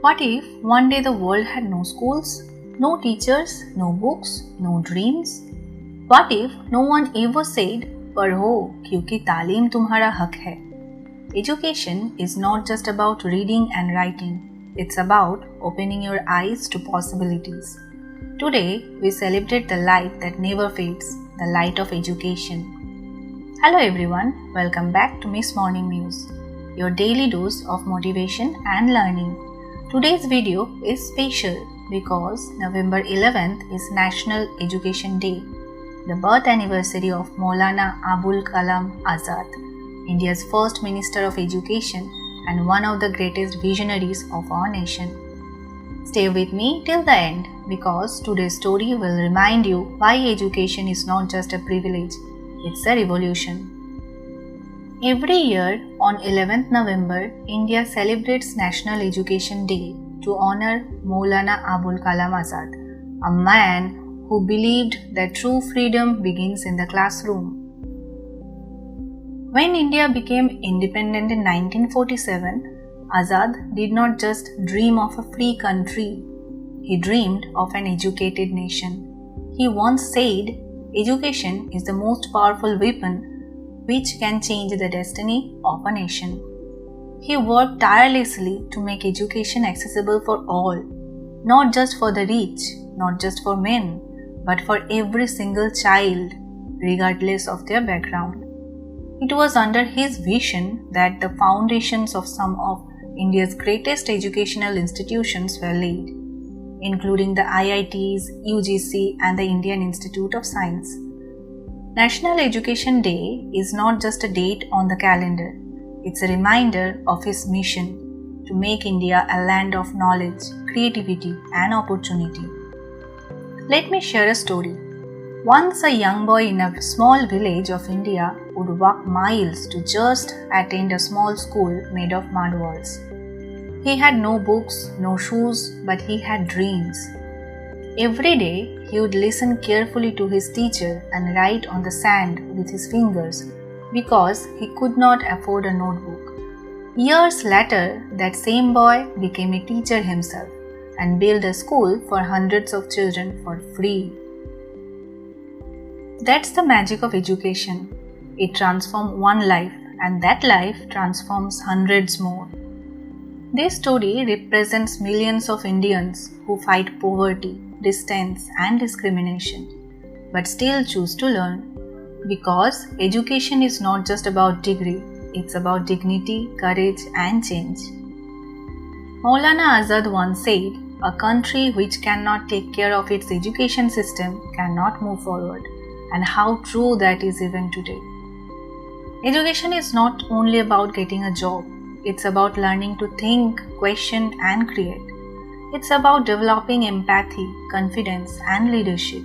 What if one day the world had no schools, no teachers, no books, no dreams? What if no one ever said, "पढ़ो क्योंकि तालीम तुम्हारा हक है"? Education is not just about reading and writing. It's about opening your eyes to possibilities. Today, we celebrate the light that never fades, the light of education. Hello everyone, welcome back to Miss Morning Muse, your daily dose of motivation and learning. Today's video is special because November 11th is National Education Day, the birth anniversary of Maulana Abul Kalam Azad, India's first Minister of Education and one of the greatest visionaries of our nation. Stay with me till the end because today's story will remind you why education is not just a privilege, it's a revolution. Every year on 11th November, India celebrates National Education Day to honor Maulana Abul Kalam Azad, a man who believed that true freedom begins in the classroom. When India became independent in 1947, Azad did not just dream of a free country, he dreamed of an educated nation. He once said, "Education is the most powerful weapon which can change the destiny of a nation." He worked tirelessly to make education accessible for all, not just for the rich, not just for men, but for every single child, regardless of their background. It was under his vision that the foundations of some of India's greatest educational institutions were laid, including the IITs, UGC, and the Indian Institute of Science. National Education Day is not just a date on the calendar, it's a reminder of his mission to make India a land of knowledge, creativity, and opportunity. Let me share a story. Once a young boy in a small village of India would walk miles to just attend a small school made of mud walls. He had no books, no shoes, but he had dreams. Every day, he would listen carefully to his teacher and write on the sand with his fingers because he could not afford a notebook. Years later, that same boy became a teacher himself and built a school for hundreds of children for free. That's the magic of education. It transforms one life, and that life transforms hundreds more. This story represents millions of Indians who fight poverty, distance, and discrimination, but still choose to learn. Because education is not just about degree, it's about dignity, courage, and change. Maulana Azad once said, "A country which cannot take care of its education system cannot move forward," and how true that is even today. Education is not only about getting a job, it's about learning to think, question, and create. It's about developing empathy, confidence, and leadership.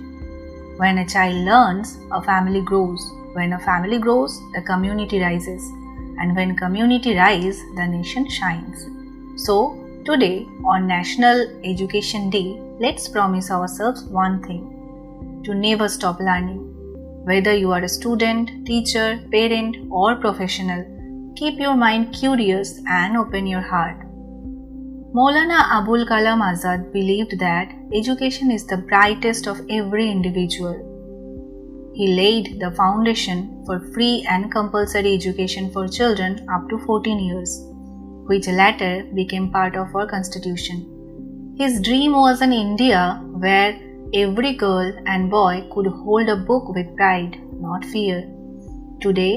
When a child learns, a family grows. When a family grows, the community rises. And when community rises, the nation shines. So, today, on National Education Day, let's promise ourselves one thing: to never stop learning. Whether you are a student, teacher, parent, or professional, keep your mind curious and open your heart. Maulana Abul Kalam Azad believed that education is the brightest of every individual. He laid the foundation for free and compulsory education for children up to 14 years, which later became part of our constitution. His dream was an India where every girl and boy could hold a book with pride, not fear. Today,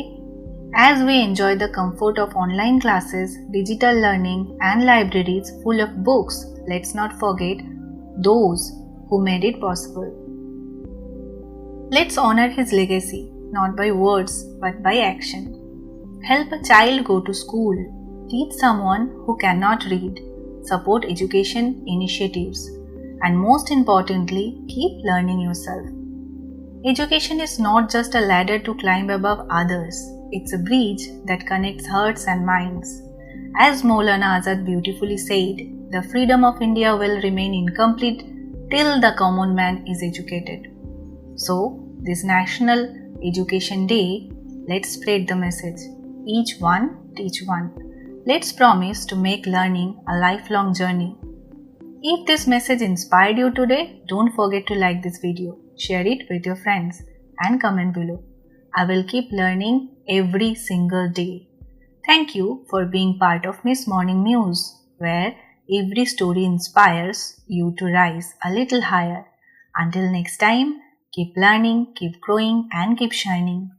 as we enjoy the comfort of online classes, digital learning, and libraries full of books, let's not forget those who made it possible. Let's honor his legacy, not by words but by action. Help a child go to school, teach someone who cannot read, support education initiatives, and most importantly, keep learning yourself. Education is not just a ladder to climb above others. It's a bridge that connects hearts and minds. As Maulana Azad beautifully said, the freedom of India will remain incomplete till the common man is educated. So, this National Education Day, let's spread the message. Each one, teach one. Let's promise to make learning a lifelong journey If this message inspired you today, don't forget to like this video, share it with your friends, and comment below. I will keep learning every single day. Thank you for being part of Miss Morning Muse, where every story inspires you to rise a little higher. Until next time, keep learning, keep growing, and keep shining.